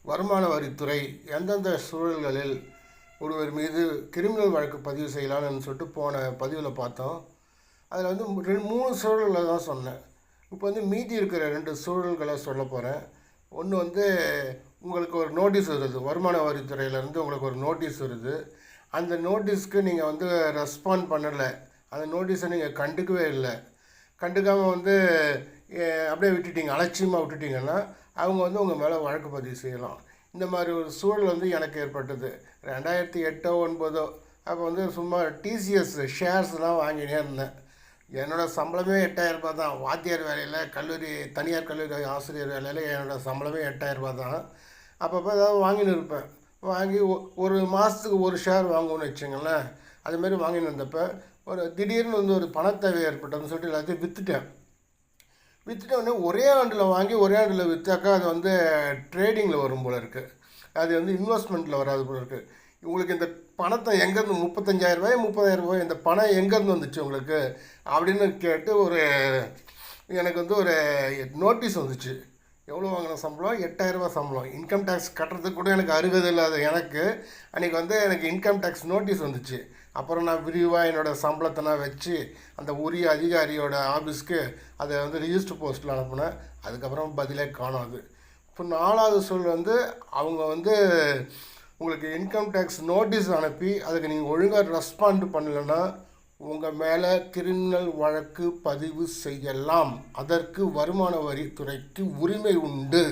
வருமான வரித்துறை எந்தெந்த சூழல்களில் ஒருவர் மீது கிரிமினல் வழக்கு பதிவு செய்யலாம்னு சொல்லிட்டு போன பதிவில் பார்த்தோம். அதில் வந்து 3 சூழல்களை தான் சொன்னேன். இப்போ வந்து மீதி இருக்கிற 2 சூழல்களை சொல்ல போகிறேன். ஒன்று வந்து உங்களுக்கு ஒரு நோட்டீஸ் வருது, வருமான வரித்துறையிலேருந்து உங்களுக்கு ஒரு நோட்டீஸ் வருது. அந்த நோட்டீஸ்க்கு நீங்கள் வந்து ரெஸ்பாண்ட் பண்ணலை, அந்த நோட்டீஸை நீங்கள் கண்டுக்கவே இல்லை. கண்டுக்காமல் வந்து அப்படியே விட்டுட்டீங்க, அலட்சியமாக விட்டுட்டிங்கன்னா அவங்க வந்து உங்கள் மேலே வழக்கு பதிவு செய்யலாம். இந்த மாதிரி ஒரு சூழல் வந்து எனக்கு ஏற்பட்டது 2008-09. அப்போ வந்து சும்மா டிசிஎஸ் ஷேர்ஸ்லாம் வாங்கினே இருந்தேன். என்னோடய சம்பளமே 8000 ரூபாய் தான். வாத்தியார் வேலையில் தனியார் கல்லூரி ஆசிரியர் வேலையில் என்னோடய சம்பளமே 8000 ரூபாய் தான். அப்பப்போ ஏதாவது வாங்கின்னு இருப்பேன். வாங்கி ஒரு மாதத்துக்கு ஒரு ஷேர் வாங்குவோன்னு வச்சுங்களேன். அதுமாரி வாங்கின்னு இருந்தப்போ திடீர்னு வந்து ஒரு பணத்தேவை ஏற்பட்டதுன்னு சொல்லிட்டு எல்லாத்தையும் விற்றுட்டோடனே ஒரே ஆண்டில் வாங்கி ஒரே ஆண்டில் விற்றாக்கா அது வந்து ட்ரேடிங்கில் வரும் போல் இருக்குது. அது வந்து இன்வெஸ்ட்மெண்ட்டில் வராது போல் இருக்குது. உங்களுக்கு இந்த பணத்தை எங்கேருந்து 35,000 ரூபாய் இந்த பணம் எங்கேருந்து வந்துச்சு உங்களுக்கு அப்படின்னு கேட்டு எனக்கு வந்து ஒரு நோட்டீஸ் வந்துச்சு. எவ்வளோ வாங்கின சம்பளம்? 8000 ரூபாய் சம்பளம். இன்கம் டேக்ஸ் கட்டுறதுக்கு கூட எனக்கு அருகதை இல்லாத எனக்கு அன்றைக்கி வந்து எனக்கு இன்கம் டேக்ஸ் நோட்டீஸ் வந்துச்சு. அப்புறம் நான் விரிவாக என்னோடய சம்பளத்தை நான் வச்சு அந்த உரிய அதிகாரியோட ஆஃபீஸ்க்கு அதை வந்து ரிஜிஸ்டர் போஸ்ட்டில் அனுப்புனேன். அதுக்கப்புறம் பதிலே காணாது. இப்போ 4வது சொல் வந்து அவங்க வந்து உங்களுக்கு இன்கம் டேக்ஸ் நோட்டீஸ் அனுப்பி அதுக்கு நீங்கள் ஒழுங்காக ரெஸ்பாண்ட் பண்ணலைன்னா உங்கள் மேலே கிரிமினல் வழக்கு பதிவு செய்யலாம். அதற்கு வருமான வரித்துறைக்கு உரிமை உண்டு.